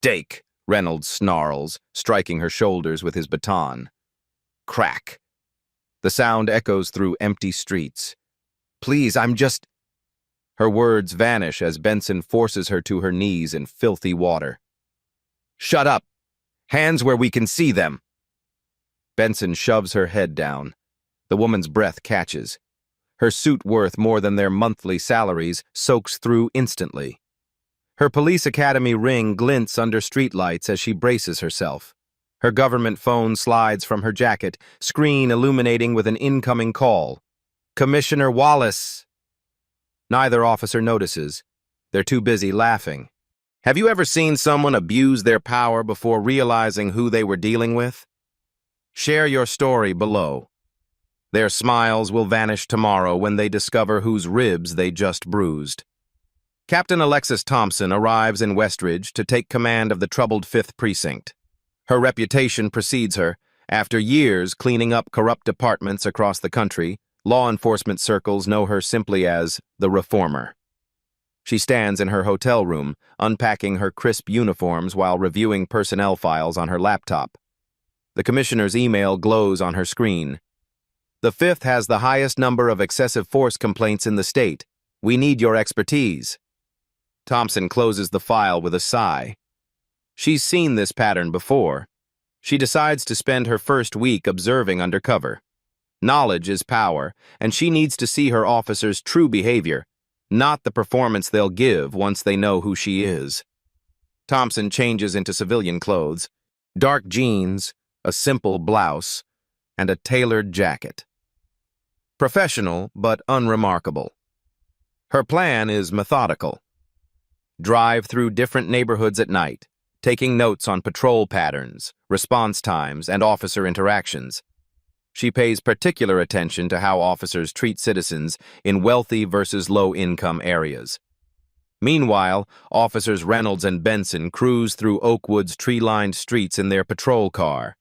Dake, Reynolds snarls, striking her shoulders with his baton. Crack. The sound echoes through empty streets. Please, I'm just... Her words vanish as Benson forces her to her knees in filthy water. Shut up! Hands where we can see them! Benson shoves her head down. The woman's breath catches. Her suit worth more than their monthly salaries soaks through instantly. Her police academy ring glints under streetlights as she braces herself. Her government phone slides from her jacket, screen illuminating with an incoming call. Commissioner Wallace! Neither officer notices. They're too busy laughing. Have you ever seen someone abuse their power before realizing who they were dealing with? Share your story below. Their smiles will vanish tomorrow when they discover whose ribs they just bruised. Captain Alexis Thompson arrives in Westridge to take command of the troubled 5th Precinct. Her reputation precedes her. After years cleaning up corrupt departments across the country, law enforcement circles know her simply as the Reformer. She stands in her hotel room, unpacking her crisp uniforms while reviewing personnel files on her laptop. The commissioner's email glows on her screen. The 5th has the highest number of excessive force complaints in the state. We need your expertise. Thompson closes the file with a sigh. She's seen this pattern before. She decides to spend her first week observing undercover. Knowledge is power, and she needs to see her officers' true behavior, not the performance they'll give once they know who she is. Thompson changes into civilian clothes, dark jeans, a simple blouse, and a tailored jacket. Professional, but unremarkable. Her plan is methodical. Drive through different neighborhoods at night, taking notes on patrol patterns, response times, and officer interactions. She pays particular attention to how officers treat citizens in wealthy versus low-income areas. Meanwhile, officers Reynolds and Benson cruise through Oakwood's tree-lined streets in their patrol car.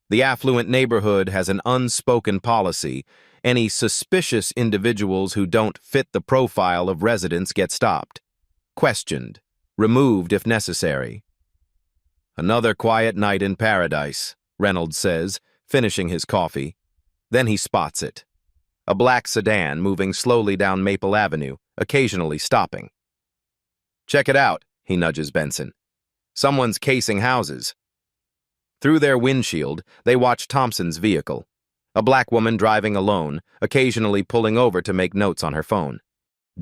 The affluent neighborhood has an unspoken policy. Any suspicious individuals who don't fit the profile of residents get stopped, questioned, removed if necessary. Another quiet night in paradise, Reynolds says, finishing his coffee. Then he spots it. A black sedan moving slowly down Maple Avenue, occasionally stopping. Check it out, he nudges Benson. Someone's casing houses. Through their windshield, they watch Thompson's vehicle. A black woman driving alone, occasionally pulling over to make notes on her phone.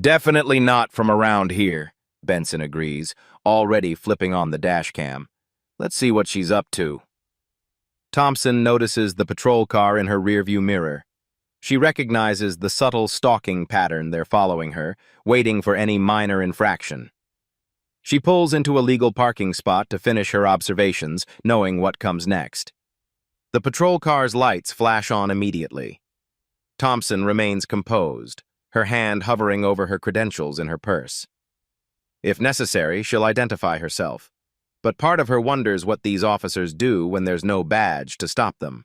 Definitely not from around here, Benson agrees, already flipping on the dash cam. Let's see what she's up to. Thompson notices the patrol car in her rearview mirror. She recognizes the subtle stalking pattern they're following her, waiting for any minor infraction. She pulls into a legal parking spot to finish her observations, knowing what comes next. The patrol car's lights flash on immediately. Thompson remains composed, her hand hovering over her credentials in her purse. If necessary, she'll identify herself. But part of her wonders what these officers do when there's no badge to stop them.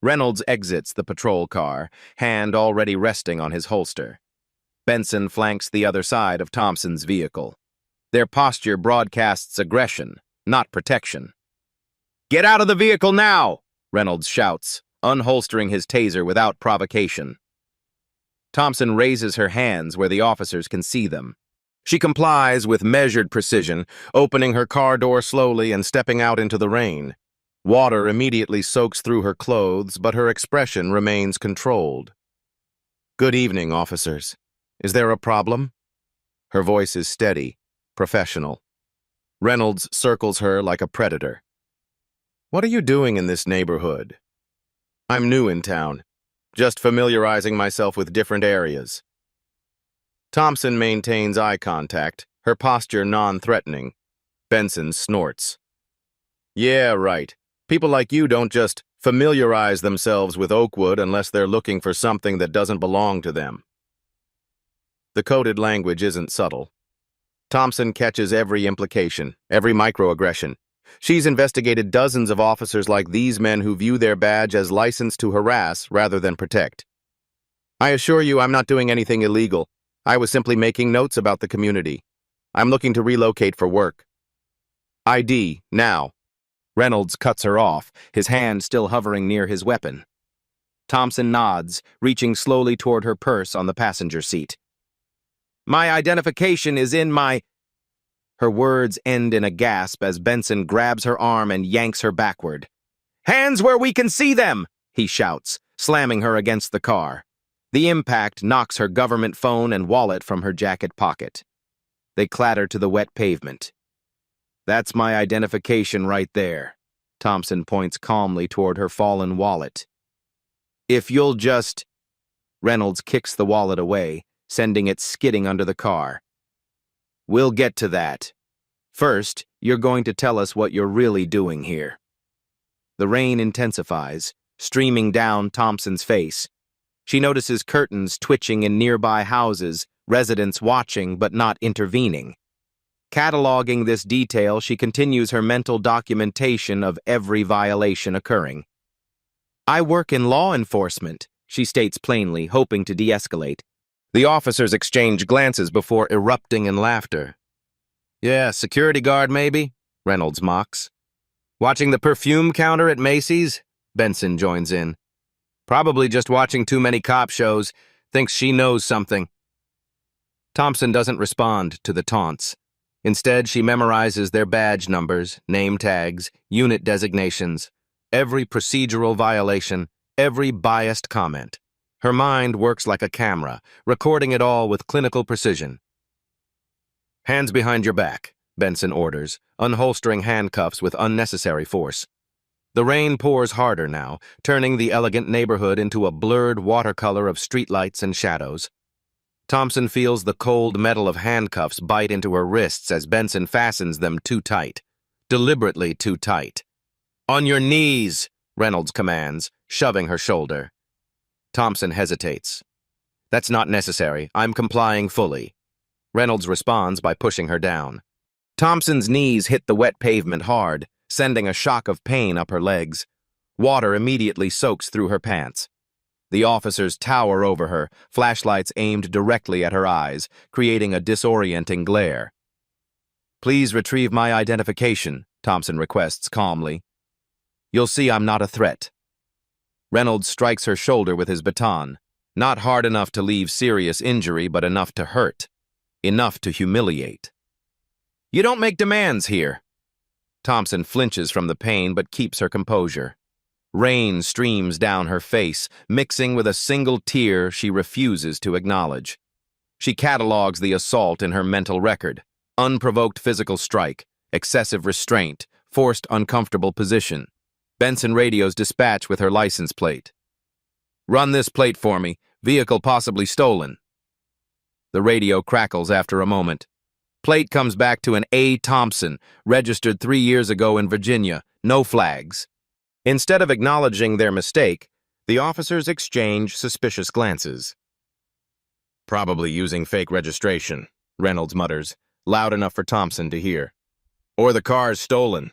Reynolds exits the patrol car, hand already resting on his holster. Benson flanks the other side of Thompson's vehicle. Their posture broadcasts aggression, not protection. "Get out of the vehicle now!" Reynolds shouts, unholstering his taser without provocation. Thompson raises her hands where the officers can see them. She complies with measured precision, opening her car door slowly and stepping out into the rain. Water immediately soaks through her clothes, but her expression remains controlled. "Good evening, officers. Is there a problem?" Her voice is steady, professional. Reynolds circles her like a predator. "What are you doing in this neighborhood?" "I'm new in town, just familiarizing myself with different areas." Thompson maintains eye contact, her posture non-threatening. Benson snorts. "Yeah, right. People like you don't just familiarize themselves with Oakwood unless they're looking for something that doesn't belong to them." The coded language isn't subtle. Thompson catches every implication, every microaggression. She's investigated dozens of officers like these men who view their badge as license to harass rather than protect. "I assure you I'm not doing anything illegal. I was simply making notes about the community. I'm looking to relocate for work." ID, now. Reynolds cuts her off, his hand still hovering near his weapon. Thompson nods, reaching slowly toward her purse on the passenger seat. My identification is in my... Her words end in a gasp as Benson grabs her arm and yanks her backward. Hands where we can see them, he shouts, slamming her against the car. The impact knocks her government phone and wallet from her jacket pocket. They clatter to the wet pavement. That's my identification right there. Thompson points calmly toward her fallen wallet. If you'll just... Reynolds kicks the wallet away, sending it skidding under the car. We'll get to that. First, you're going to tell us what you're really doing here. The rain intensifies, streaming down Thompson's face. She notices curtains twitching in nearby houses, residents watching but not intervening. Cataloging this detail, she continues her mental documentation of every violation occurring. I work in law enforcement, she states plainly, hoping to de-escalate. The officers exchange glances before erupting in laughter. Yeah, security guard maybe, Reynolds mocks. Watching the perfume counter at Macy's? Benson joins in. Probably just watching too many cop shows, thinks she knows something. Thompson doesn't respond to the taunts. Instead, she memorizes their badge numbers, name tags, unit designations, every procedural violation, every biased comment. Her mind works like a camera, recording it all with clinical precision. Hands behind your back, Benson orders, unholstering handcuffs with unnecessary force. The rain pours harder now, turning the elegant neighborhood into a blurred watercolor of streetlights and shadows. Thompson feels the cold metal of handcuffs bite into her wrists as Benson fastens them too tight, deliberately too tight. On your knees, Reynolds commands, shoving her shoulder. Thompson hesitates. That's not necessary. I'm complying fully. Reynolds responds by pushing her down. Thompson's knees hit the wet pavement hard, sending a shock of pain up her legs. Water immediately soaks through her pants. The officers tower over her, flashlights aimed directly at her eyes, creating a disorienting glare. Please retrieve my identification, Thompson requests calmly. You'll see I'm not a threat. Reynolds strikes her shoulder with his baton, not hard enough to leave serious injury, but enough to hurt, enough to humiliate. You don't make demands here. Thompson flinches from the pain but keeps her composure. Rain streams down her face, mixing with a single tear she refuses to acknowledge. She catalogs the assault in her mental record: unprovoked physical strike, excessive restraint, forced uncomfortable position. Benson radios dispatch with her license plate. Run this plate for me. Vehicle possibly stolen. The radio crackles after a moment. Plate comes back to an A. Thompson, registered 3 years ago in Virginia. No flags. Instead of acknowledging their mistake, the officers exchange suspicious glances. Probably using fake registration, Reynolds mutters, loud enough for Thompson to hear. Or the car's stolen.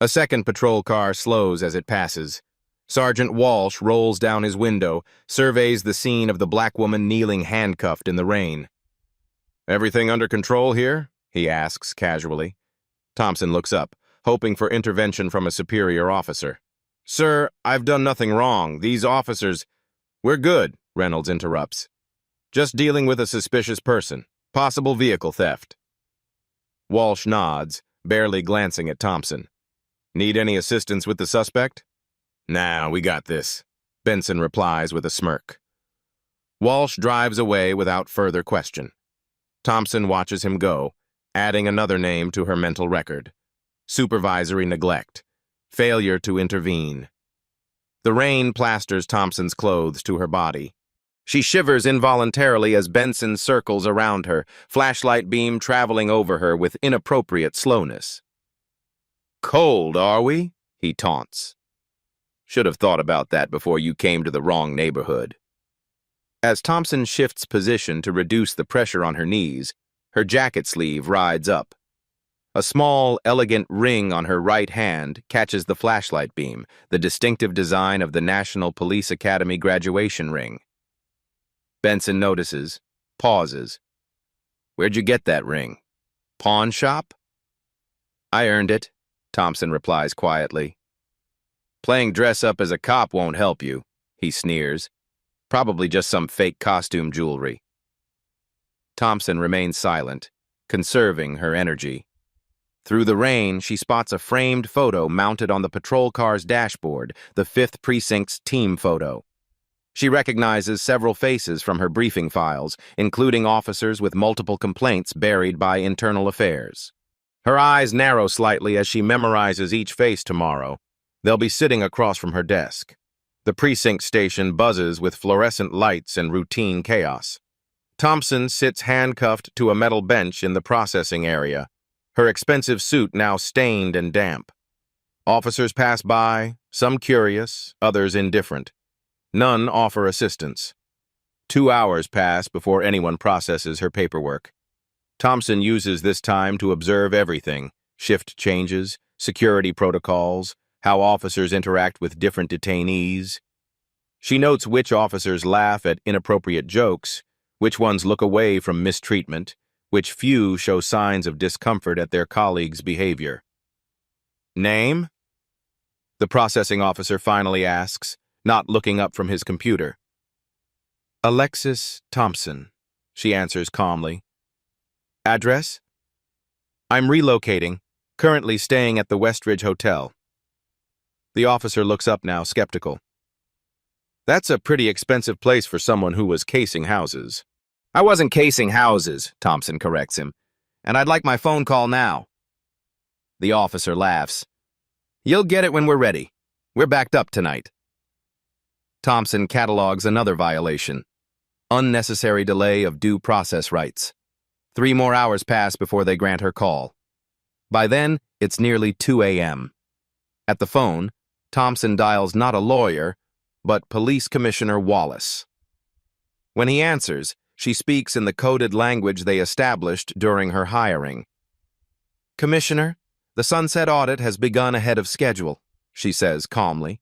A second patrol car slows as it passes. Sergeant Walsh rolls down his window, surveys the scene of the black woman kneeling handcuffed in the rain. Everything under control here? He asks casually. Thompson looks up, hoping for intervention from a superior officer. Sir, I've done nothing wrong. These officers... We're good, Reynolds interrupts. Just dealing with a suspicious person. Possible vehicle theft. Walsh nods, barely glancing at Thompson. Need any assistance with the suspect? Nah, we got this, Benson replies with a smirk. Walsh drives away without further question. Thompson watches him go, adding another name to her mental record. Supervisory neglect. Failure to intervene. The rain plasters Thompson's clothes to her body. She shivers involuntarily as Benson circles around her, flashlight beam traveling over her with inappropriate slowness. Cold, are we? He taunts. Should have thought about that before you came to the wrong neighborhood. As Thompson shifts position to reduce the pressure on her knees, her jacket sleeve rides up. A small, elegant ring on her right hand catches the flashlight beam, the distinctive design of the National Police Academy graduation ring. Benson notices, pauses. Where'd you get that ring? Pawn shop? I earned it, Thompson replies quietly. Playing dress-up as a cop won't help you, he sneers. Probably just some fake costume jewelry. Thompson remains silent, conserving her energy. Through the rain, she spots a framed photo mounted on the patrol car's dashboard, the 5th Precinct's team photo. She recognizes several faces from her briefing files, including officers with multiple complaints buried by internal affairs. Her eyes narrow slightly as she memorizes each face tomorrow. They'll be sitting across from her desk. The precinct station buzzes with fluorescent lights and routine chaos. Thompson sits handcuffed to a metal bench in the processing area, her expensive suit now stained and damp. Officers pass by, some curious, others indifferent. None offer assistance. 2 hours pass before anyone processes her paperwork. Thompson uses this time to observe everything: shift changes, security protocols, how officers interact with different detainees. She notes which officers laugh at inappropriate jokes, which ones look away from mistreatment, which few show signs of discomfort at their colleagues' behavior. Name? The processing officer finally asks, not looking up from his computer. Alexis Thompson, she answers calmly. Address? I'm relocating, currently staying at the Westridge Hotel. The officer looks up now, skeptical. That's a pretty expensive place for someone who was casing houses. I wasn't casing houses, Thompson corrects him, and I'd like my phone call now. The officer laughs. You'll get it when we're ready. We're backed up tonight. Thompson catalogs another violation: unnecessary delay of due process rights. 3 more hours pass before they grant her call. By then, it's nearly 2 a.m. At the phone, Thompson dials not a lawyer, but Police Commissioner Wallace. When he answers, she speaks in the coded language they established during her hiring. Commissioner, the Sunset audit has begun ahead of schedule, she says calmly.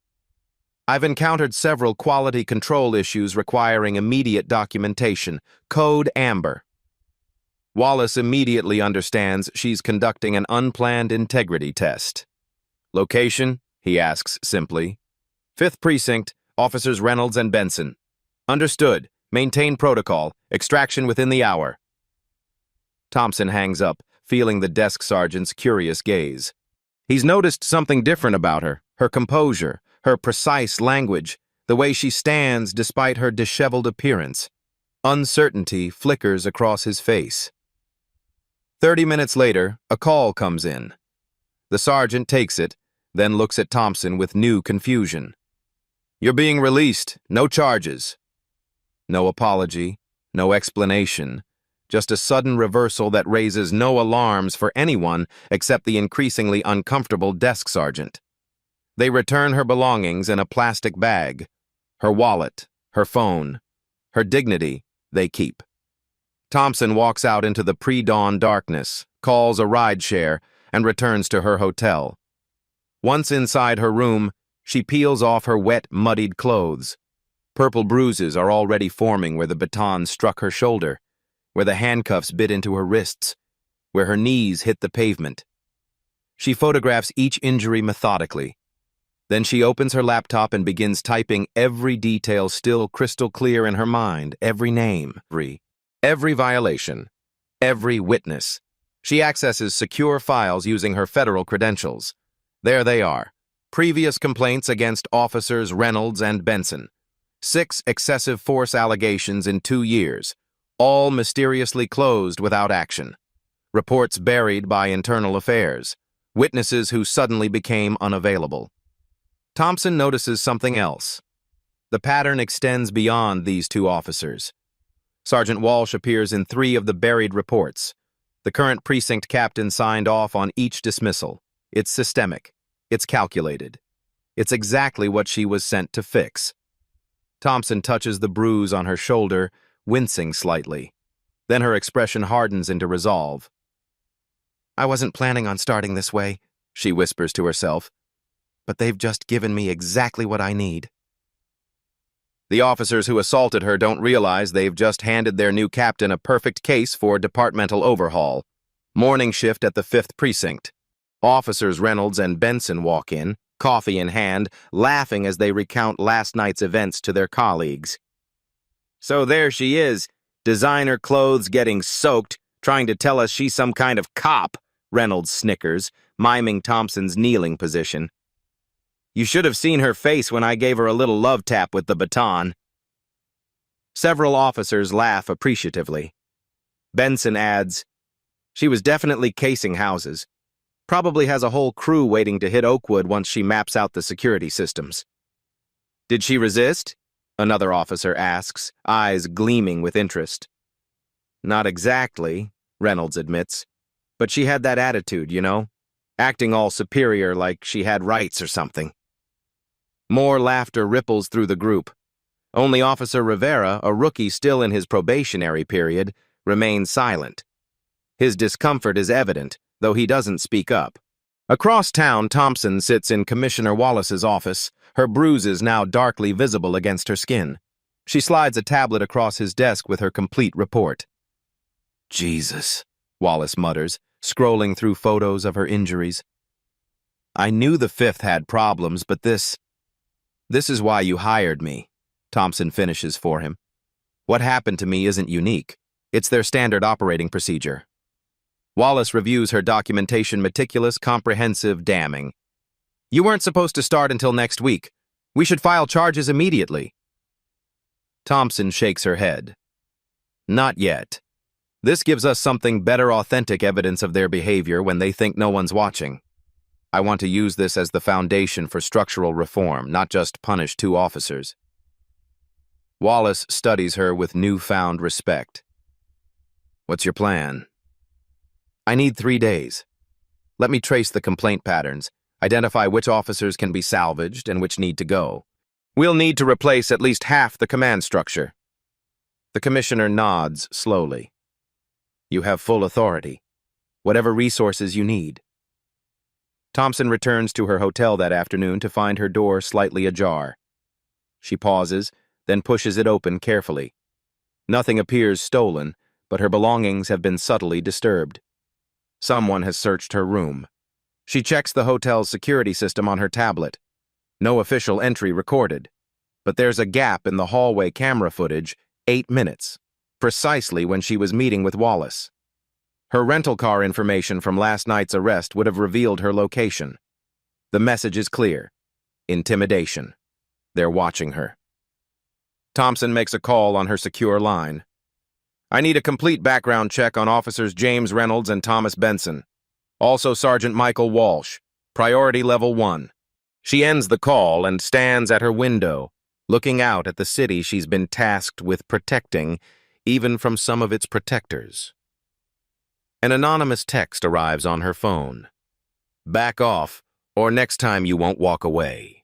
I've encountered several quality control issues requiring immediate documentation. Code Amber. Wallace immediately understands she's conducting an unplanned integrity test. Location? He asks simply. 5th Precinct, Officers Reynolds and Benson. Understood. Maintain protocol. Extraction within the hour. Thompson hangs up, feeling the desk sergeant's curious gaze. He's noticed something different about her composure, her precise language, the way she stands despite her disheveled appearance. Uncertainty flickers across his face. 30 minutes later, a call comes in. The sergeant takes it, then looks at Thompson with new confusion. You're being released. No charges. No apology, no explanation, just a sudden reversal that raises no alarms for anyone except the increasingly uncomfortable desk sergeant. They return her belongings in a plastic bag. Her wallet, her phone, her dignity, they keep. Thompson walks out into the pre-dawn darkness, calls a rideshare, and returns to her hotel. Once inside her room, she peels off her wet, muddied clothes. Purple bruises are already forming where the baton struck her shoulder, where the handcuffs bit into her wrists, where her knees hit the pavement. She photographs each injury methodically. Then she opens her laptop and begins typing every detail still crystal clear in her mind, every name, every violation, every witness. She accesses secure files using her federal credentials. There they are. Previous complaints against officers Reynolds and Benson. 6 excessive force allegations in 2 years, all mysteriously closed without action. Reports buried by internal affairs. Witnesses who suddenly became unavailable. Thompson notices something else. The pattern extends beyond these 2 officers. Sergeant Walsh appears in 3 of the buried reports. The current precinct captain signed off on each dismissal. It's systemic. It's calculated. It's exactly what she was sent to fix. Thompson touches the bruise on her shoulder, wincing slightly. Then her expression hardens into resolve. I wasn't planning on starting this way, she whispers to herself, but they've just given me exactly what I need. The officers who assaulted her don't realize they've just handed their new captain a perfect case for departmental overhaul. Morning shift at the 5th Precinct. Officers Reynolds and Benson walk in, coffee in hand, laughing as they recount last night's events to their colleagues. "So there she is, designer clothes getting soaked, trying to tell us she's some kind of cop," Reynolds snickers, miming Thompson's kneeling position. "You should have seen her face when I gave her a little love tap with the baton." Several officers laugh appreciatively. Benson adds, "She was definitely casing houses. Probably has a whole crew waiting to hit Oakwood once she maps out the security systems." "Did she resist?" another officer asks, eyes gleaming with interest. "Not exactly," Reynolds admits. "But she had that attitude, you know, acting all superior like she had rights or something." More laughter ripples through the group. Only Officer Rivera, a rookie still in his probationary period, remains silent. His discomfort is evident, though he doesn't speak up. Across town, Thompson sits in Commissioner Wallace's office, her bruises now darkly visible against her skin. She slides a tablet across his desk with her complete report. "Jesus," Wallace mutters, scrolling through photos of her injuries. "I knew the Fifth had problems, but this is why you hired me," Thompson finishes for him. "What happened to me isn't unique. It's their standard operating procedure." Wallace reviews her documentation, meticulous, comprehensive, damning. "You weren't supposed to start until next week. We should file charges immediately." Thompson shakes her head. "Not yet. This gives us something better, authentic evidence of their behavior when they think no one's watching. I want to use this as the foundation for structural reform, not just punish 2 officers." Wallace studies her with newfound respect. "What's your plan?" "I need 3 days. Let me trace the complaint patterns, identify which officers can be salvaged and which need to go. We'll need to replace at least half the command structure." The commissioner nods slowly. "You have full authority. Whatever resources you need." Thompson returns to her hotel that afternoon to find her door slightly ajar. She pauses, then pushes it open carefully. Nothing appears stolen, but her belongings have been subtly disturbed. Someone has searched her room. She checks the hotel's security system on her tablet. No official entry recorded. But there's a gap in the hallway camera footage, 8 minutes, precisely when she was meeting with Wallace. Her rental car information from last night's arrest would have revealed her location. The message is clear. Intimidation. They're watching her. Thompson makes a call on her secure line. "I need a complete background check on Officers James Reynolds and Thomas Benson. Also Sergeant Michael Walsh. Priority level 1. She ends the call and stands at her window, looking out at the city she's been tasked with protecting, even from some of its protectors. An anonymous text arrives on her phone. "Back off, or next time you won't walk away."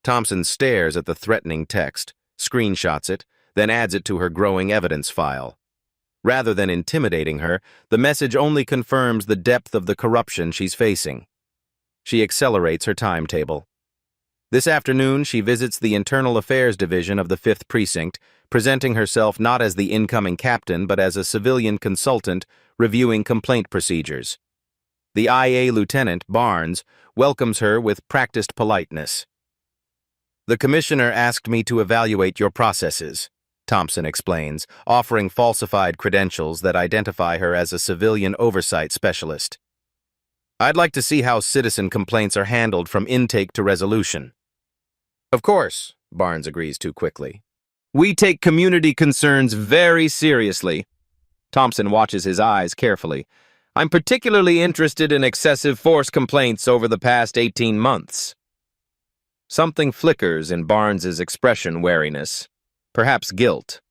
Thompson stares at the threatening text, screenshots it, then adds it to her growing evidence file. Rather than intimidating her, the message only confirms the depth of the corruption she's facing. She accelerates her timetable. This afternoon, she visits the Internal Affairs Division of the 5th Precinct, presenting herself not as the incoming captain, but as a civilian consultant reviewing complaint procedures. The IA Lieutenant, Barnes, welcomes her with practiced politeness. "The commissioner asked me to evaluate your processes," Thompson explains, offering falsified credentials that identify her as a civilian oversight specialist. "I'd like to see how citizen complaints are handled from intake to resolution." "Of course," Barnes agrees too quickly. "We take community concerns very seriously." Thompson watches his eyes carefully. "I'm particularly interested in excessive force complaints over the past 18 months. Something flickers in Barnes's expression wariness. Perhaps guilt.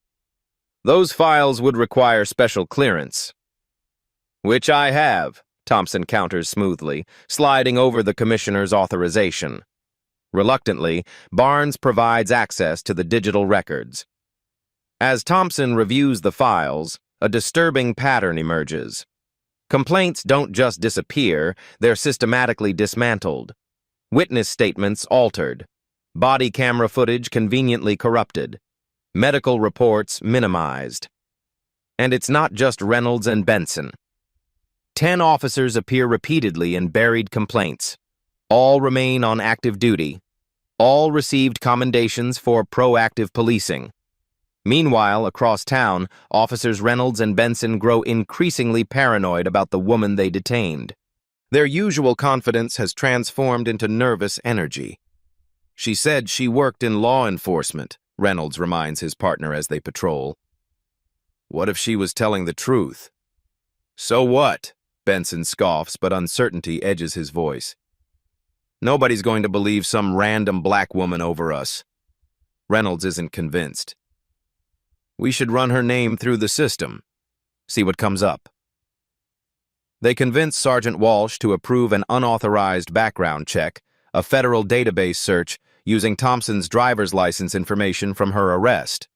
"Those files would require special clearance." "Which I have," Thompson counters smoothly, sliding over the commissioner's authorization. Reluctantly, Barnes provides access to the digital records. As Thompson reviews the files, a disturbing pattern emerges. Complaints don't just disappear, they're systematically dismantled. Witness statements altered. Body camera footage conveniently corrupted. Medical reports minimized. And it's not just Reynolds and Benson. 10 officers appear repeatedly in buried complaints. All remain on active duty. All received commendations for proactive policing. Meanwhile, across town, officers Reynolds and Benson grow increasingly paranoid about the woman they detained. Their usual confidence has transformed into nervous energy. "She said she worked in law enforcement," Reynolds reminds his partner as they patrol. "What if she was telling the truth?" "So what?" Benson scoffs, but uncertainty edges his voice. "Nobody's going to believe some random black woman over us." Reynolds isn't convinced. "We should run her name through the system. See what comes up." They convince Sergeant Walsh to approve an unauthorized background check, a federal database search using Thompson's driver's license information from her arrest.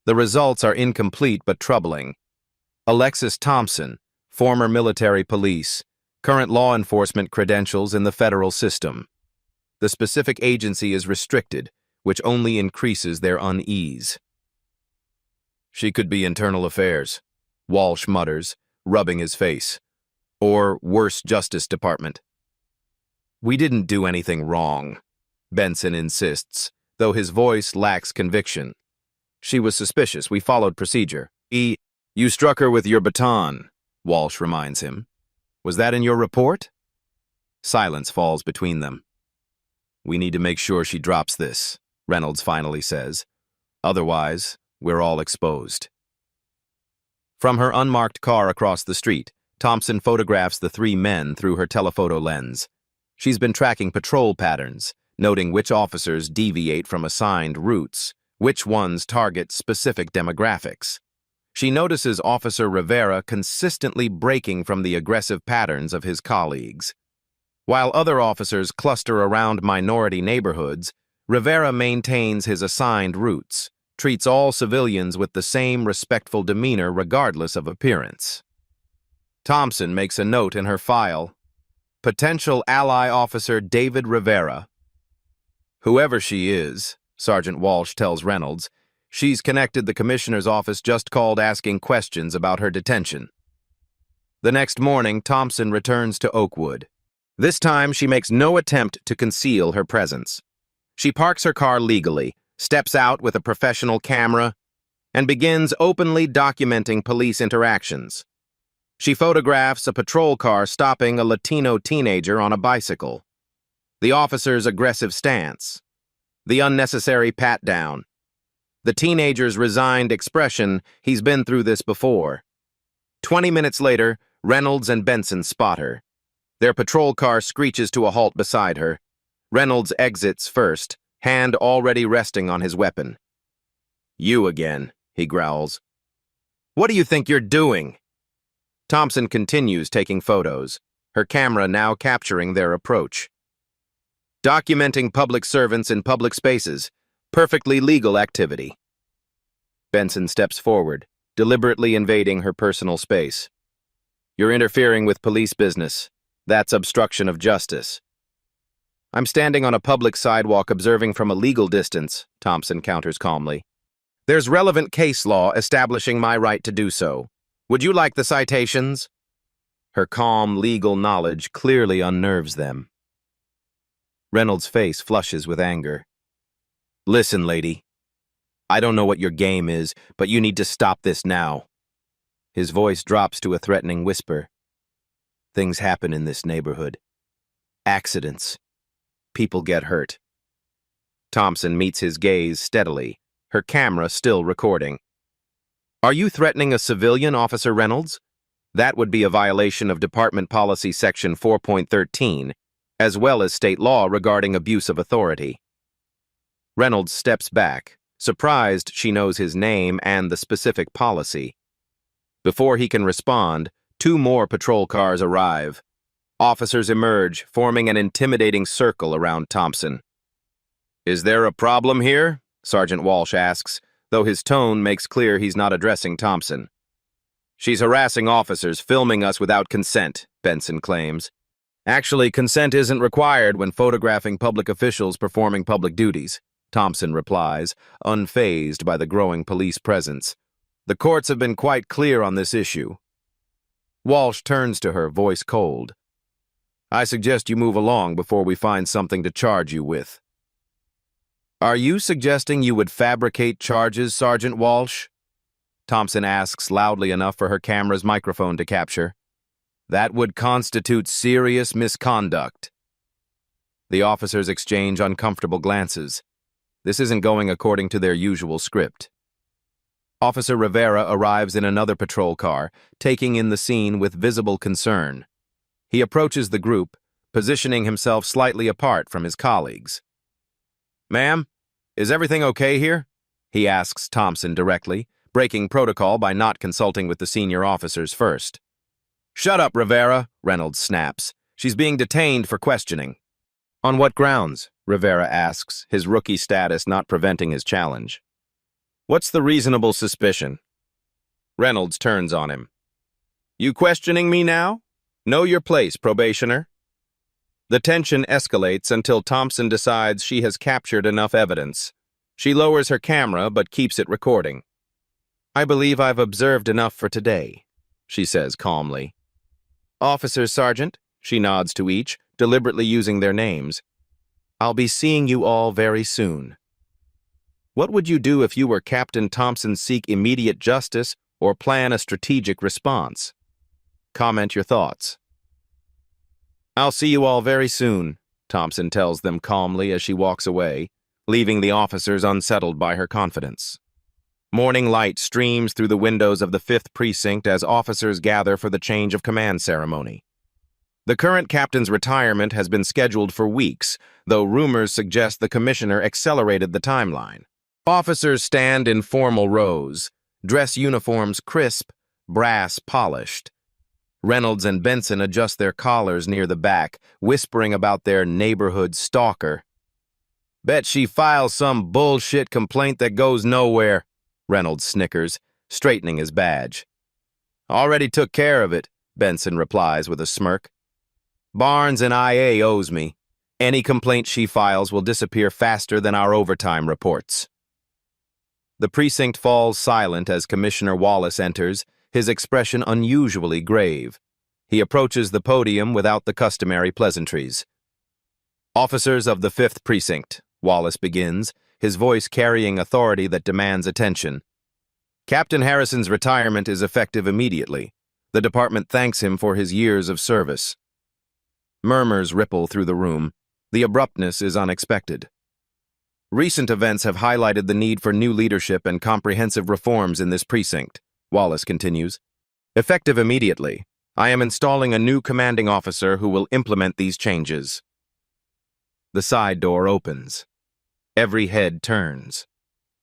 The results are incomplete but troubling. Alexis Thompson, former military police, current law enforcement credentials in the federal system. The specific agency is restricted, which only increases their unease. "She could be internal affairs," Walsh mutters, rubbing his face. "Or worse, Justice Department." "We didn't do anything wrong," Benson insists, though his voice lacks conviction. "She was suspicious. We followed procedure." "You struck her with your baton," Walsh reminds him. "Was that in your report?" Silence falls between them. "We need to make sure she drops this," Reynolds finally says. "Otherwise, we're all exposed." From her unmarked car across the street, Thompson photographs the three men through her telephoto lens. She's been tracking patrol patterns, noting which officers deviate from assigned routes, which ones target specific demographics. She notices Officer Rivera consistently breaking from the aggressive patterns of his colleagues. While other officers cluster around minority neighborhoods, Rivera maintains his assigned routes, treats all civilians with the same respectful demeanor regardless of appearance. Thompson makes a note in her file. "Potential ally officer David Rivera." "Whoever she is," Sergeant Walsh tells Reynolds, "she's connected the commissioner's office just called asking questions about her detention." The next morning, Thompson returns to Oakwood. This time, she makes no attempt to conceal her presence. She parks her car legally, steps out with a professional camera, and begins openly documenting police interactions. She photographs a patrol car stopping a Latino teenager on a bicycle. The officer's aggressive stance. The unnecessary pat-down. The teenager's resigned expression, he's been through this before. 20 minutes later, Reynolds and Benson spot her. Their patrol car screeches to a halt beside her. Reynolds exits first, hand already resting on his weapon. "You again," he growls. "What do you think you're doing?" Thompson continues taking photos, her camera now capturing their approach. "Documenting public servants in public spaces. Perfectly legal activity." Benson steps forward, deliberately invading her personal space. "You're interfering with police business. That's obstruction of justice." "I'm standing on a public sidewalk observing from a legal distance," Thompson counters calmly. "There's relevant case law establishing my right to do so. Would you like the citations?" Her calm legal knowledge clearly unnerves them. Reynolds' face flushes with anger. "Listen, lady. I don't know what your game is, but you need to stop this now." His voice drops to a threatening whisper. "Things happen in this neighborhood. Accidents. People get hurt." Thompson meets his gaze steadily, her camera still recording. "Are you threatening a civilian, Officer Reynolds? That would be a violation of Department Policy Section 4.13, as well as state law regarding abuse of authority." Reynolds steps back, surprised she knows his name and the specific policy. Before he can respond, 2 more patrol cars arrive. Officers emerge, forming an intimidating circle around Thompson. "Is there a problem here?" Sergeant Walsh asks, though his tone makes clear he's not addressing Thompson. "She's harassing officers, filming us without consent," Benson claims. "Actually, consent isn't required when photographing public officials performing public duties," Thompson replies, unfazed by the growing police presence. "The courts have been quite clear on this issue." Walsh turns to her, voice cold. I suggest you move along before we find something to charge you with. Are you suggesting you would fabricate charges, Sergeant Walsh? Thompson asks loudly enough for her camera's microphone to capture. That would constitute serious misconduct. The officers exchange uncomfortable glances. This isn't going according to their usual script. Officer Rivera arrives in another patrol car, taking in the scene with visible concern. He approaches the group, positioning himself slightly apart from his colleagues. Ma'am, is everything okay here? He asks Thompson directly, breaking protocol by not consulting with the senior officers first. Shut up, Rivera, Reynolds snaps. She's being detained for questioning. On what grounds? Rivera asks, his rookie status not preventing his challenge. What's the reasonable suspicion? Reynolds turns on him. You questioning me now? Know your place, probationer. The tension escalates until Thompson decides she has captured enough evidence. She lowers her camera but keeps it recording. I believe I've observed enough for today, she says calmly. Officers, Sergeant, she nods to each, deliberately using their names. I'll be seeing you all very soon. What would you do if you were Captain Thompson? Seek immediate justice or plan a strategic response? Comment your thoughts. I'll see you all very soon, Thompson tells them calmly as she walks away, leaving the officers unsettled by her confidence. Morning light streams through the windows of the 5th Precinct as officers gather for the change of command ceremony. The current captain's retirement has been scheduled for weeks, though rumors suggest the commissioner accelerated the timeline. Officers stand in formal rows, dress uniforms crisp, brass polished. Reynolds and Benson adjust their collars near the back, whispering about their neighborhood stalker. Bet she files some bullshit complaint that goes nowhere, Reynolds snickers, straightening his badge. Already took care of it, Benson replies with a smirk. Barnes and IA owes me. Any complaint she files will disappear faster than our overtime reports. The precinct falls silent as Commissioner Wallace enters, his expression unusually grave. He approaches the podium without the customary pleasantries. Officers of the 5th Precinct, Wallace begins, his voice carrying authority that demands attention. Captain Harrison's retirement is effective immediately. The department thanks him for his years of service. Murmurs ripple through the room. The abruptness is unexpected. Recent events have highlighted the need for new leadership and comprehensive reforms in this precinct, Wallace continues. Effective immediately, I am installing a new commanding officer who will implement these changes. The side door opens. Every head turns.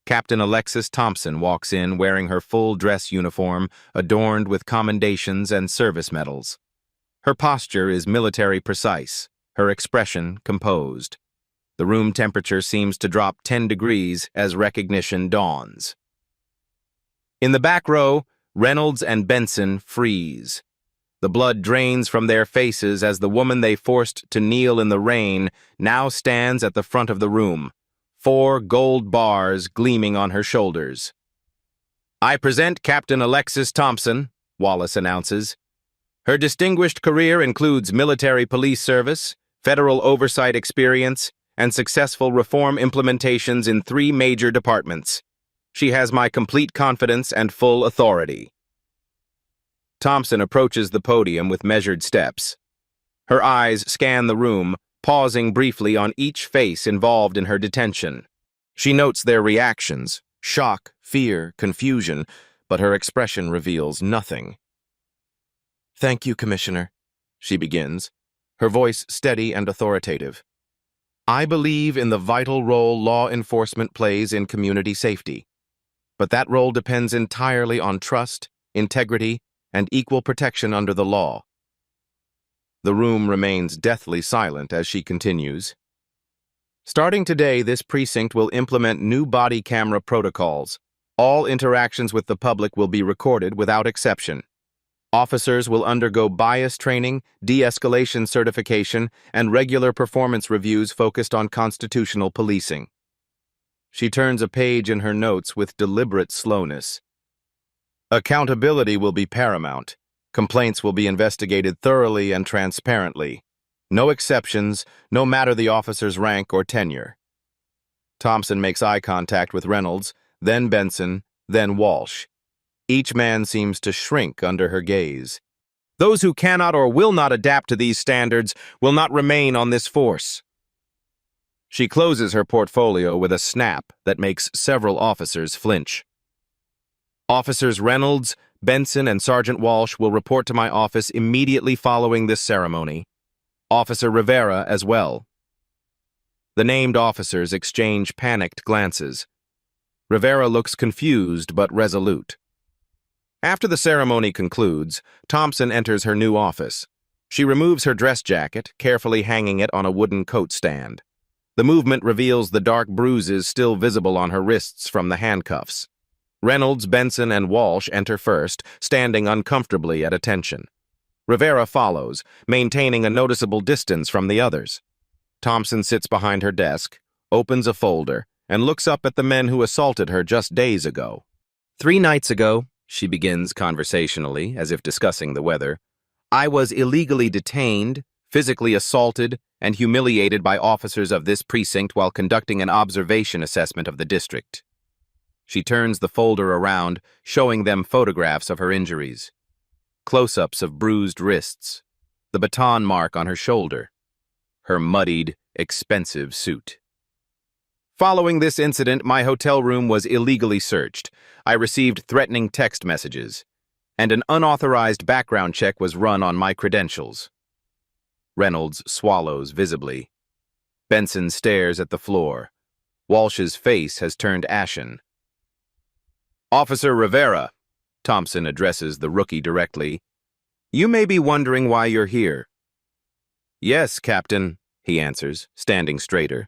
Captain Alexis Thompson walks in wearing her full dress uniform adorned with commendations and service medals. Her posture is military precise, her expression composed. The room temperature seems to drop 10 degrees as recognition dawns. In the back row, Reynolds and Benson freeze. The blood drains from their faces as the woman they forced to kneel in the rain now stands at the front of the room, 4 gold bars gleaming on her shoulders. I present Captain Alexis Thompson, Wallace announces. Her distinguished career includes military police service, federal oversight experience, and successful reform implementations in 3 major departments. She has my complete confidence and full authority. Thompson approaches the podium with measured steps. Her eyes scan the room, pausing briefly on each face involved in her detention. She notes their reactions, shock, fear, confusion, but her expression reveals nothing. Thank you, Commissioner, she begins, her voice steady and authoritative. I believe in the vital role law enforcement plays in community safety, but that role depends entirely on trust, integrity, and equal protection under the law. The room remains deathly silent as she continues. Starting today, this precinct will implement new body camera protocols. All interactions with the public will be recorded without exception. Officers will undergo bias training, de-escalation certification, and regular performance reviews focused on constitutional policing. She turns a page in her notes with deliberate slowness. Accountability will be paramount. Complaints will be investigated thoroughly and transparently. No exceptions, no matter the officer's rank or tenure. Thompson makes eye contact with Reynolds, then Benson, then Walsh. Each man seems to shrink under her gaze. Those who cannot or will not adapt to these standards will not remain on this force. She closes her portfolio with a snap that makes several officers flinch. Officers Reynolds, Benson, and Sergeant Walsh will report to my office immediately following this ceremony. Officer Rivera as well. The named officers exchange panicked glances. Rivera looks confused but resolute. After the ceremony concludes, Thompson enters her new office. She removes her dress jacket, carefully hanging it on a wooden coat stand. The movement reveals the dark bruises still visible on her wrists from the handcuffs. Reynolds, Benson, and Walsh enter first, standing uncomfortably at attention. Rivera follows, maintaining a noticeable distance from the others. Thompson sits behind her desk, opens a folder, and looks up at the men who assaulted her just days ago. 3 nights ago, she begins conversationally, as if discussing the weather, I was illegally detained, physically assaulted, and humiliated by officers of this precinct while conducting an observation assessment of the district. She turns the folder around, showing them photographs of her injuries. Close-ups of bruised wrists, the baton mark on her shoulder, her muddied, expensive suit. Following this incident, my hotel room was illegally searched. I received threatening text messages, and an unauthorized background check was run on my credentials. Reynolds swallows visibly. Benson stares at the floor. Walsh's face has turned ashen. Officer Rivera, Thompson addresses the rookie directly. You may be wondering why you're here. Yes, Captain, he answers, standing straighter.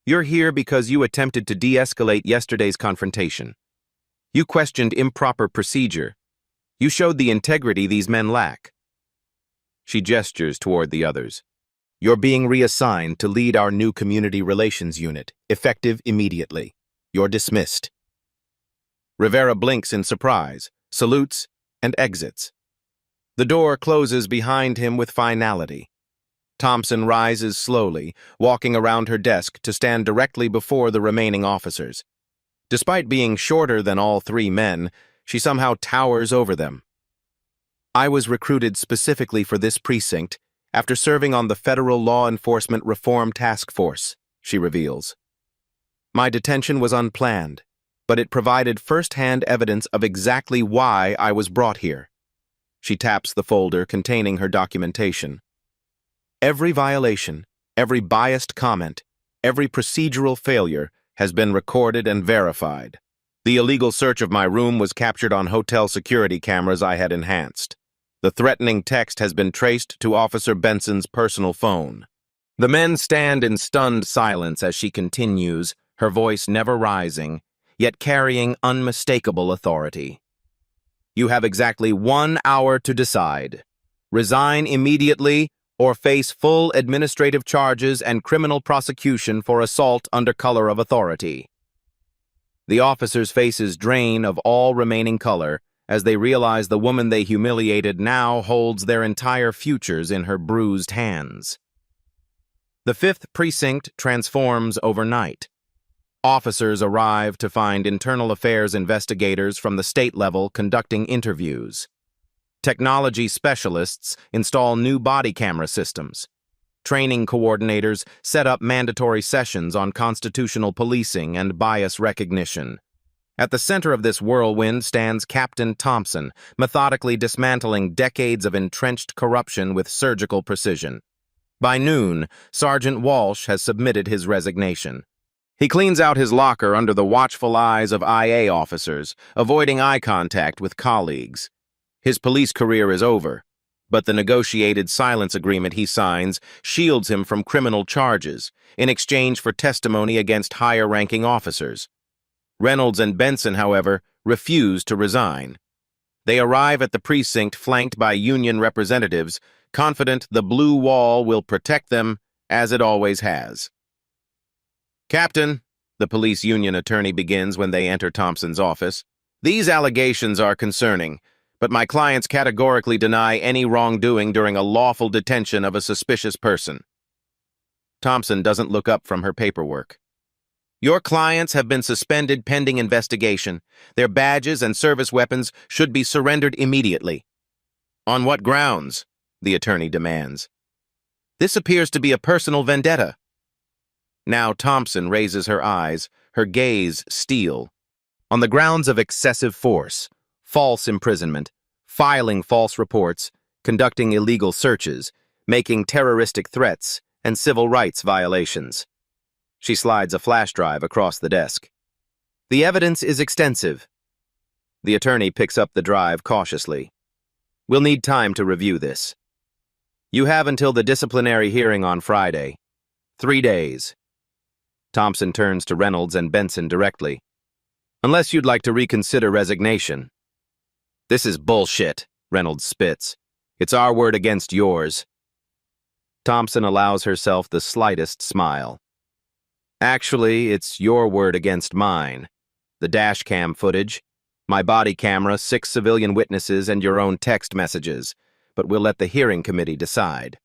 You're here because you attempted to de-escalate yesterday's confrontation. You questioned improper procedure. You showed the integrity these men lack. She gestures toward the others. You're being reassigned to lead our new community relations unit, effective immediately. You're dismissed. Rivera blinks in surprise, salutes, and exits. The door closes behind him with finality. Thompson rises slowly, walking around her desk to stand directly before the remaining officers. Despite being shorter than all 3 men, she somehow towers over them. I was recruited specifically for this precinct after serving on the Federal Law Enforcement Reform Task Force, she reveals. My detention was unplanned, but it provided first-hand evidence of exactly why I was brought here. She taps the folder containing her documentation. Every violation, every biased comment, every procedural failure has been recorded and verified. The illegal search of my room was captured on hotel security cameras I had enhanced. The threatening text has been traced to Officer Benson's personal phone. The men stand in stunned silence as she continues, her voice never rising, yet carrying unmistakable authority. You have exactly 1 hour to decide. Resign immediately or face full administrative charges and criminal prosecution for assault under color of authority. The officers' faces drain of all remaining color as they realize the woman they humiliated now holds their entire futures in her bruised hands. The 5th precinct transforms overnight. Officers arrive to find internal affairs investigators from the state level conducting interviews. Technology specialists install new body camera systems. Training coordinators set up mandatory sessions on constitutional policing and bias recognition. At the center of this whirlwind stands Captain Thompson, methodically dismantling decades of entrenched corruption with surgical precision. By noon, Sergeant Walsh has submitted his resignation. He cleans out his locker under the watchful eyes of IA officers, avoiding eye contact with colleagues. His police career is over, but the negotiated silence agreement he signs shields him from criminal charges in exchange for testimony against higher-ranking officers. Reynolds and Benson, however, refuse to resign. They arrive at the precinct flanked by union representatives, confident the blue wall will protect them as it always has. Captain, the police union attorney begins when they enter Thompson's office, these allegations are concerning, but my clients categorically deny any wrongdoing during a lawful detention of a suspicious person. Thompson doesn't look up from her paperwork. Your clients have been suspended pending investigation. Their badges and service weapons should be surrendered immediately. On what grounds? The attorney demands. This appears to be a personal vendetta. Now Thompson raises her eyes, her gaze steel. On the grounds of excessive force, false imprisonment, filing false reports, conducting illegal searches, making terroristic threats, and civil rights violations. She slides a flash drive across the desk. The evidence is extensive. The attorney picks up the drive cautiously. We'll need time to review this. You have until the disciplinary hearing on Friday. 3 days. Thompson turns to Reynolds and Benson directly. Unless you'd like to reconsider resignation. This is bullshit, Reynolds spits. It's our word against yours. Thompson allows herself the slightest smile. Actually, it's your word against mine. The dash cam footage, my body camera, 6 civilian witnesses, and your own text messages. But we'll let the hearing committee decide.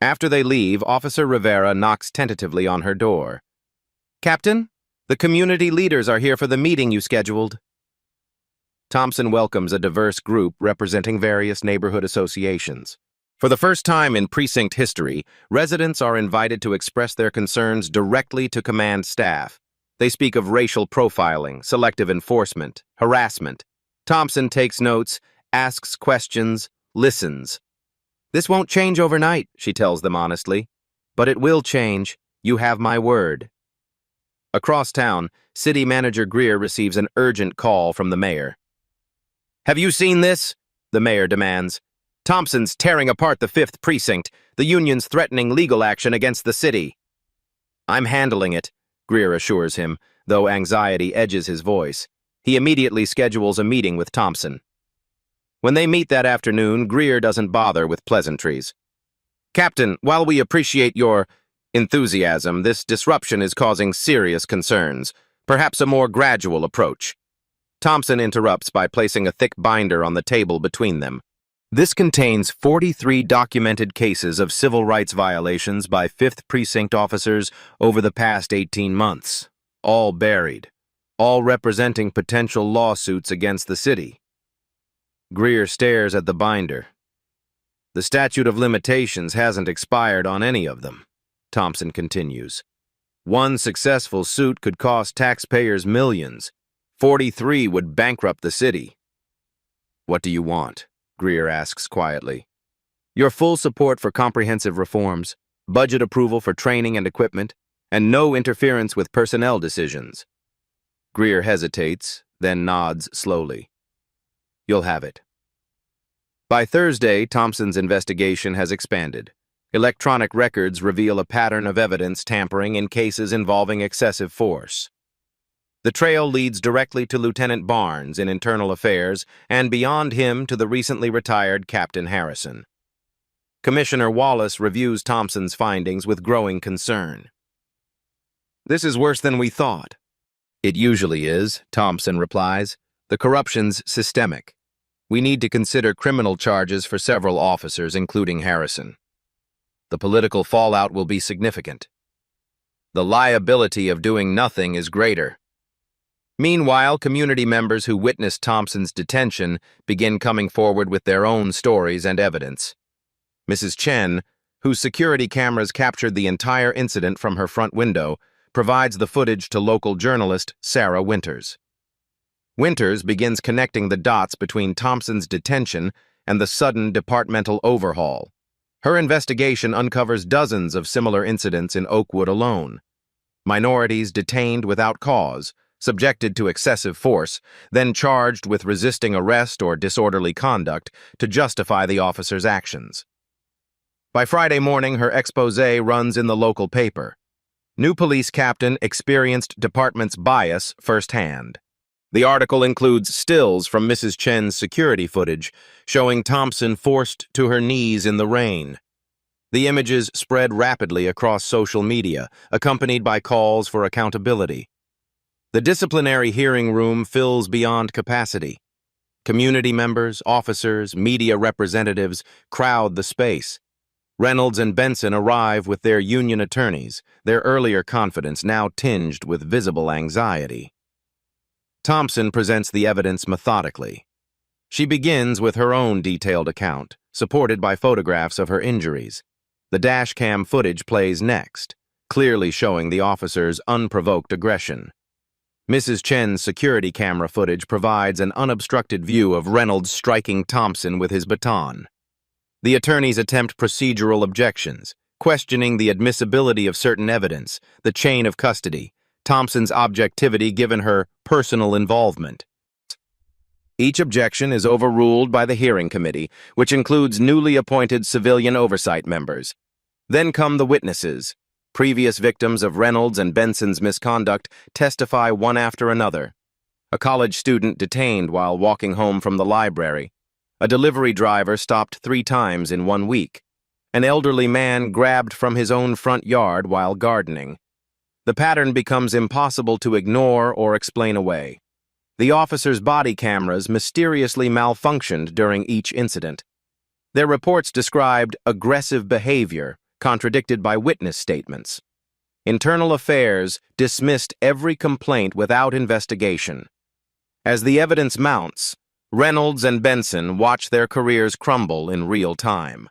After they leave, Officer Rivera knocks tentatively on her door. Captain, the community leaders are here for the meeting you scheduled. Thompson welcomes a diverse group representing various neighborhood associations. For the first time in precinct history, residents are invited to express their concerns directly to command staff. They speak of racial profiling, selective enforcement, harassment. Thompson takes notes, asks questions, listens. This won't change overnight, she tells them honestly. But it will change. You have my word. Across town, City Manager Greer receives an urgent call from the mayor. Have you seen this? The mayor demands. Thompson's tearing apart the 5th precinct. The union's threatening legal action against the city. I'm handling it, Greer assures him, though anxiety edges his voice. He immediately schedules a meeting with Thompson. When they meet that afternoon, Greer doesn't bother with pleasantries. Captain, while we appreciate your enthusiasm, this disruption is causing serious concerns. Perhaps a more gradual approach. Thompson interrupts by placing a thick binder on the table between them. This contains 43 documented cases of civil rights violations by 5th Precinct officers over the past 18 months, all buried, all representing potential lawsuits against the city. Greer stares at the binder. The statute of limitations hasn't expired on any of them, Thompson continues. One successful suit could cost taxpayers millions. 43 would bankrupt the city. What do you want? Greer asks quietly. Your full support for comprehensive reforms, budget approval for training and equipment, and no interference with personnel decisions. Greer hesitates, then nods slowly. You'll have it. By Thursday, Thompson's investigation has expanded. Electronic records reveal a pattern of evidence tampering in cases involving excessive force. The trail leads directly to Lieutenant Barnes in Internal Affairs and beyond him to the recently retired Captain Harrison. Commissioner Wallace reviews Thompson's findings with growing concern. This is worse than we thought. It usually is, Thompson replies. The corruption's systemic. We need to consider criminal charges for several officers, including Harrison. The political fallout will be significant. The liability of doing nothing is greater. Meanwhile, community members who witnessed Thompson's detention begin coming forward with their own stories and evidence. Mrs. Chen, whose security cameras captured the entire incident from her front window, provides the footage to local journalist Sarah Winters. Winters begins connecting the dots between Thompson's detention and the sudden departmental overhaul. Her investigation uncovers dozens of similar incidents in Oakwood alone. Minorities detained without cause, subjected to excessive force, then charged with resisting arrest or disorderly conduct to justify the officer's actions. By Friday morning, her exposé runs in the local paper. New police captain experienced department's bias firsthand. The article includes stills from Mrs. Chen's security footage, showing Thompson forced to her knees in the rain. The images spread rapidly across social media, accompanied by calls for accountability. The disciplinary hearing room fills beyond capacity. Community members, officers, media representatives crowd the space. Reynolds and Benson arrive with their union attorneys, their earlier confidence now tinged with visible anxiety. Thompson presents the evidence methodically. She begins with her own detailed account, supported by photographs of her injuries. The dashcam footage plays next, clearly showing the officer's unprovoked aggression. Mrs. Chen's security camera footage provides an unobstructed view of Reynolds striking Thompson with his baton. The attorneys attempt procedural objections, questioning the admissibility of certain evidence, the chain of custody, Thompson's objectivity given her personal involvement. Each objection is overruled by the hearing committee, which includes newly appointed civilian oversight members. Then come the witnesses. Previous victims of Reynolds and Benson's misconduct testify one after another. A college student detained while walking home from the library. A delivery driver stopped 3 times in 1 week. An elderly man grabbed from his own front yard while gardening. The pattern becomes impossible to ignore or explain away. The officers' body cameras mysteriously malfunctioned during each incident. Their reports described aggressive behavior, contradicted by witness statements. Internal Affairs dismissed every complaint without investigation. As the evidence mounts, Reynolds and Benson watch their careers crumble in real time.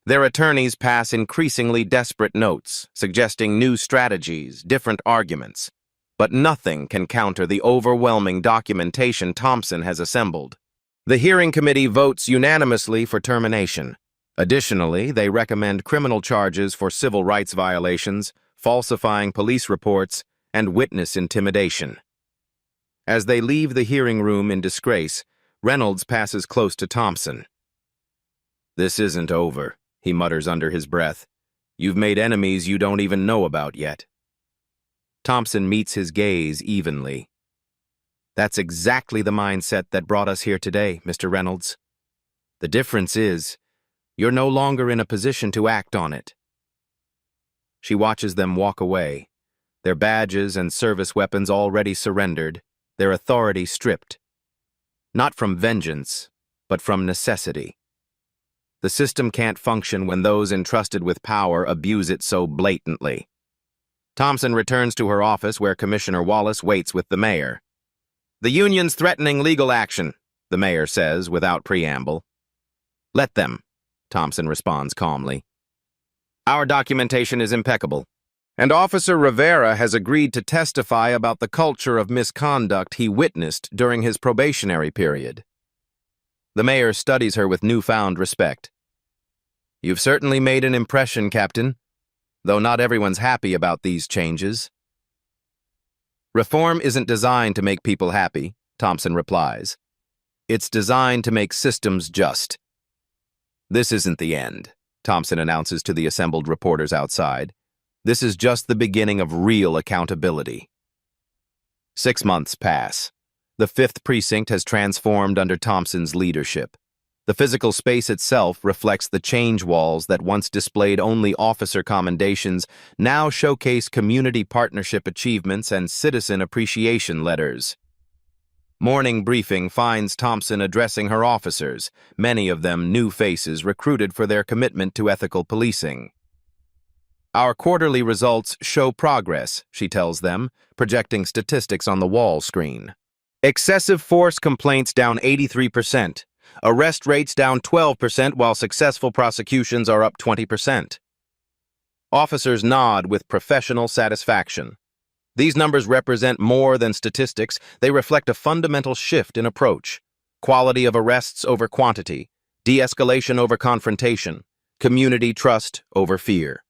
Their attorneys pass increasingly desperate notes, suggesting new strategies, different arguments. But nothing can counter the overwhelming documentation Thompson has assembled. The hearing committee votes unanimously for termination. Additionally, they recommend criminal charges for civil rights violations, falsifying police reports, and witness intimidation. As they leave the hearing room in disgrace, Reynolds passes close to Thompson. "This isn't over," he mutters under his breath. "You've made enemies you don't even know about yet." Thompson meets his gaze evenly. "That's exactly the mindset that brought us here today, Mr. Reynolds. The difference is, you're no longer in a position to act on it." She watches them walk away, their badges and service weapons already surrendered, their authority stripped. Not from vengeance, but from necessity. The system can't function when those entrusted with power abuse it so blatantly. Thompson returns to her office where Commissioner Wallace waits with the mayor. "The union's threatening legal action," the mayor says without preamble. "Let them," Thompson responds calmly. "Our documentation is impeccable, and Officer Rivera has agreed to testify about the culture of misconduct he witnessed during his probationary period." The mayor studies her with newfound respect. "You've certainly made an impression, Captain, though not everyone's happy about these changes." "Reform isn't designed to make people happy," Thompson replies. "It's designed to make systems just." "This isn't the end," Thompson announces to the assembled reporters outside. "This is just the beginning of real accountability." 6 months pass. The 5th Precinct has transformed under Thompson's leadership. The physical space itself reflects the change walls that once displayed only officer commendations, now showcase community partnership achievements and citizen appreciation letters. Morning briefing finds Thompson addressing her officers, many of them new faces recruited for their commitment to ethical policing. "Our quarterly results show progress," she tells them, projecting statistics on the wall screen. "Excessive force complaints down 83%. Arrest rates down 12%, while successful prosecutions are up 20%. Officers nod with professional satisfaction. These numbers represent more than statistics. They reflect a fundamental shift in approach. Quality of arrests over quantity, de-escalation over confrontation, community trust over fear.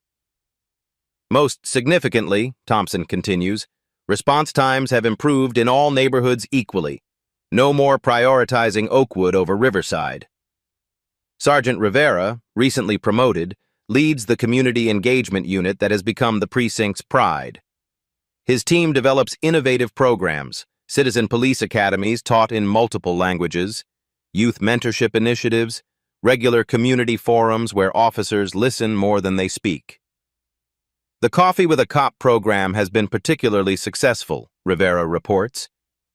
Most significantly, Thompson continues, response times have improved in all neighborhoods equally. No more prioritizing Oakwood over Riverside. Sergeant Rivera, recently promoted, leads the community engagement unit that has become the precinct's pride. His team develops innovative programs, citizen police academies taught in multiple languages, youth mentorship initiatives, regular community forums where officers listen more than they speak. The Coffee with a Cop program has been particularly successful, Rivera reports.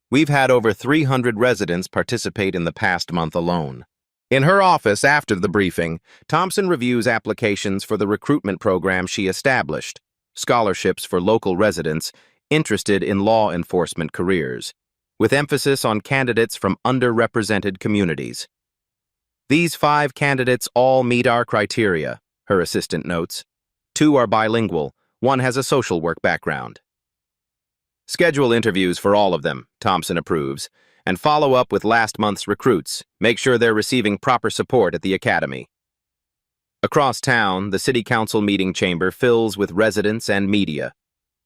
We've had over 300 residents participate in the past month alone. In her office after the briefing, Thompson reviews applications for the recruitment program she established, scholarships for local residents interested in law enforcement careers, with emphasis on candidates from underrepresented communities. These 5 candidates all meet our criteria, her assistant notes. 2 are bilingual, 1 has a social work background. Schedule interviews for all of them, Thompson approves, and follow up with last month's recruits. Make sure they're receiving proper support at the academy. Across town, the city council meeting chamber fills with residents and media.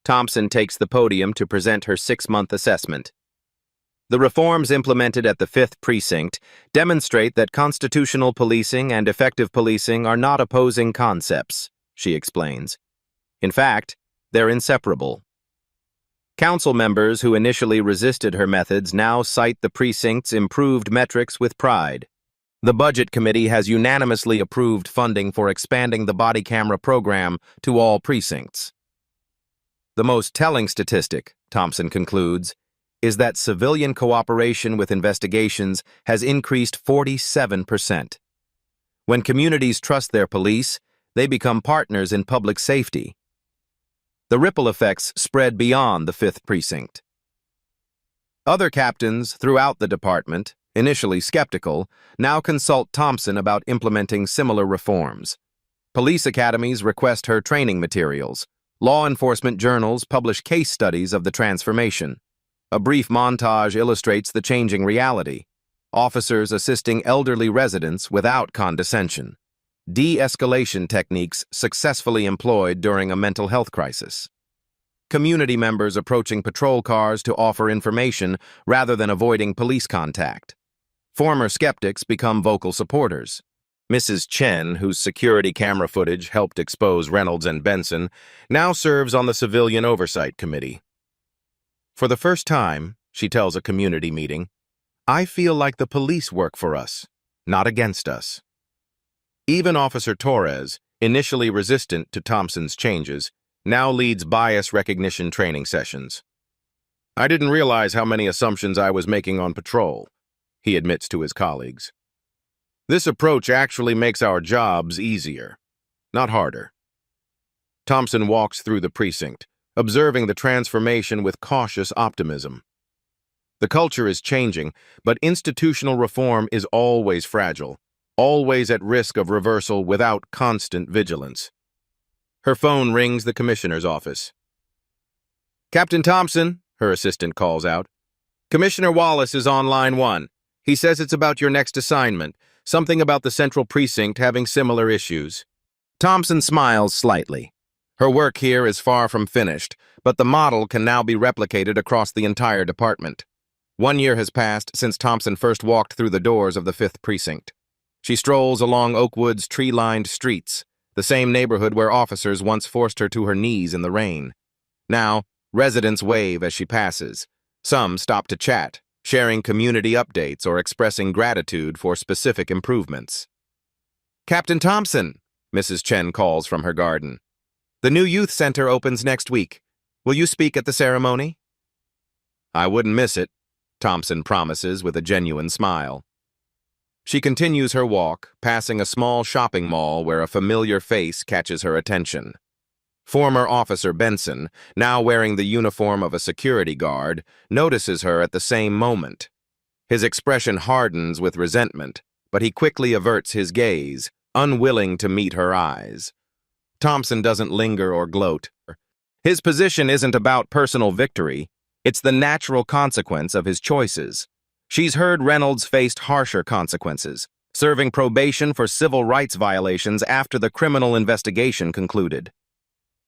Thompson takes the podium to present her 6-month assessment. The reforms implemented at the 5th Precinct demonstrate that constitutional policing and effective policing are not opposing concepts, she explains. In fact, they're inseparable. Council members who initially resisted her methods now cite the precinct's improved metrics with pride. The Budget Committee has unanimously approved funding for expanding the body camera program to all precincts. The most telling statistic, Thompson concludes, is that civilian cooperation with investigations has increased 47%. When communities trust their police, they become partners in public safety. The ripple effects spread beyond the 5th Precinct. Other captains throughout the department, initially skeptical, now consult Thompson about implementing similar reforms. Police academies request her training materials. Law enforcement journals publish case studies of the transformation. A brief montage illustrates the changing reality. Officers assisting elderly residents without condescension. De-escalation techniques successfully employed during a mental health crisis. Community members approaching patrol cars to offer information rather than avoiding police contact. Former skeptics become vocal supporters. Mrs. Chen, whose security camera footage helped expose Reynolds and Benson, now serves on the Civilian Oversight Committee. For the first time, she tells a community meeting, I feel like the police work for us, not against us. Even Officer Torres, initially resistant to Thompson's changes, now leads bias recognition training sessions. I didn't realize how many assumptions I was making on patrol, he admits to his colleagues. This approach actually makes our jobs easier, not harder. Thompson walks through the precinct, observing the transformation with cautious optimism. The culture is changing, but institutional reform is always fragile, always at risk of reversal without constant vigilance. Her phone rings the commissioner's office. Captain Thompson, her assistant calls out. Commissioner Wallace is on line 1. He says it's about your next assignment, something about the Central Precinct having similar issues. Thompson smiles slightly. Her work here is far from finished, but the model can now be replicated across the entire department. 1 year has passed since Thompson first walked through the doors of the 5th Precinct. She strolls along Oakwood's tree-lined streets, the same neighborhood where officers once forced her to her knees in the rain. Now, residents wave as she passes. Some stop to chat, sharing community updates or expressing gratitude for specific improvements. Captain Thompson, Mrs. Chen calls from her garden. The new youth center opens next week. Will you speak at the ceremony? I wouldn't miss it, Thompson promises with a genuine smile. She continues her walk, passing a small shopping mall where a familiar face catches her attention. Former Officer Benson, now wearing the uniform of a security guard, notices her at the same moment. His expression hardens with resentment, but he quickly averts his gaze, unwilling to meet her eyes. Thompson doesn't linger or gloat. His position isn't about personal victory. It's the natural consequence of his choices. She's heard Reynolds faced harsher consequences, serving probation for civil rights violations after the criminal investigation concluded.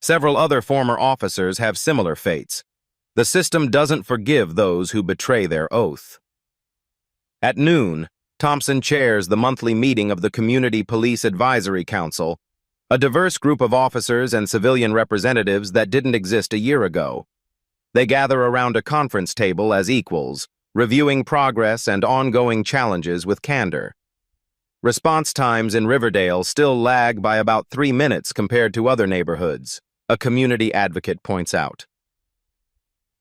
Several other former officers have similar fates. The system doesn't forgive those who betray their oath. At noon, Thompson chairs the monthly meeting of the Community Police Advisory Council, a diverse group of officers and civilian representatives that didn't exist a year ago. They gather around a conference table as equals, reviewing progress and ongoing challenges with candor. Response times in Riverdale still lag by about 3 minutes compared to other neighborhoods, a community advocate points out.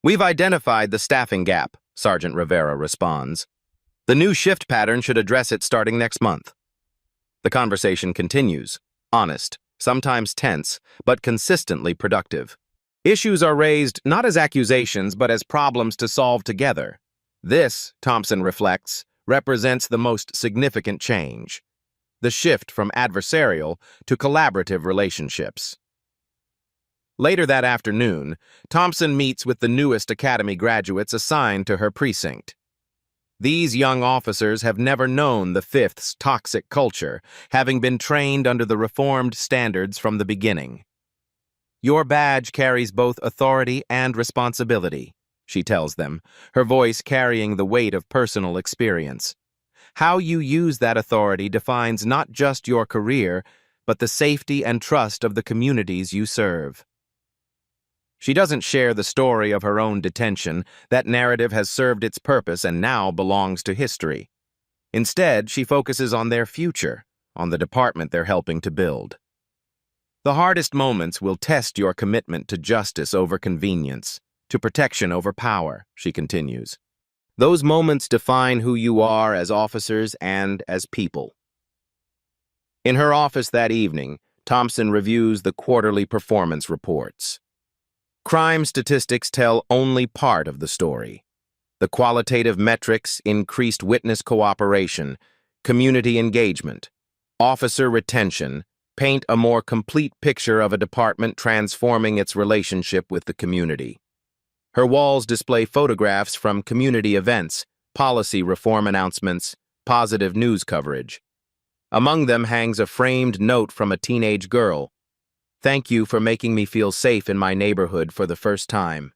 We've identified the staffing gap, Sergeant Rivera responds. The new shift pattern should address it starting next month. The conversation continues, honest, sometimes tense, but consistently productive. Issues are raised not as accusations, but as problems to solve together. This, Thompson reflects, represents the most significant change: the shift from adversarial to collaborative relationships. Later that afternoon, Thompson meets with the newest academy graduates assigned to her precinct. These young officers have never known the Fifth's toxic culture, having been trained under the reformed standards from the beginning. Your badge carries both authority and responsibility, she tells them, her voice carrying the weight of personal experience. How you use that authority defines not just your career, but the safety and trust of the communities you serve. She doesn't share the story of her own detention. That narrative has served its purpose and now belongs to history. Instead, she focuses on their future, on the department they're helping to build. The hardest moments will test your commitment to justice over convenience, to protection over power, she continues. Those moments define who you are as officers and as people. In her office that evening, Thompson reviews the quarterly performance reports. Crime statistics tell only part of the story. The qualitative metrics: increased witness cooperation, community engagement, officer retention, paint a more complete picture of a department transforming its relationship with the community. Her walls display photographs from community events, policy reform announcements, positive news coverage. Among them hangs a framed note from a teenage girl. Thank you for making me feel safe in my neighborhood for the first time.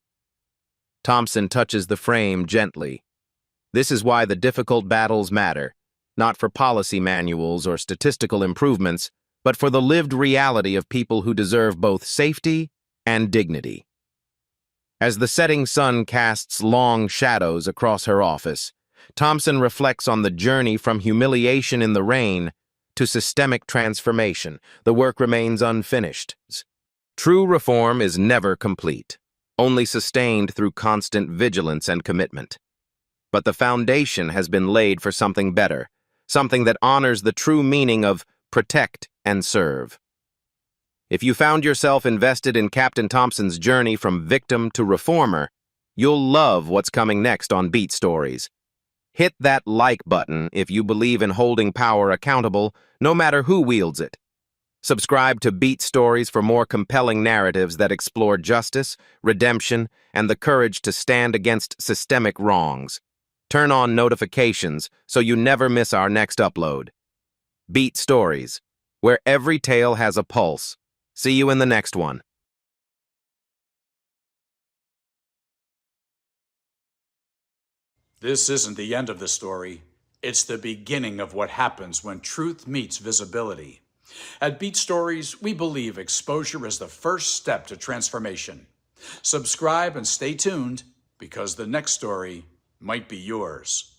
Thompson touches the frame gently. This is why the difficult battles matter, not for policy manuals or statistical improvements, but for the lived reality of people who deserve both safety and dignity. As the setting sun casts long shadows across her office, Thompson reflects on the journey from humiliation in the rain to systemic transformation. The work remains unfinished. True reform is never complete, only sustained through constant vigilance and commitment. But the foundation has been laid for something better, something that honors the true meaning of protect and serve. If you found yourself invested in Captain Thompson's journey from victim to reformer, you'll love what's coming next on Beat Stories. Hit that like button if you believe in holding power accountable, no matter who wields it. Subscribe to Beat Stories for more compelling narratives that explore justice, redemption, and the courage to stand against systemic wrongs. Turn on notifications so you never miss our next upload. Beat Stories, where every tale has a pulse. See you in the next one. This isn't the end of the story. It's the beginning of what happens when truth meets visibility. At Beat Stories, we believe exposure is the first step to transformation. Subscribe and stay tuned, because the next story might be yours.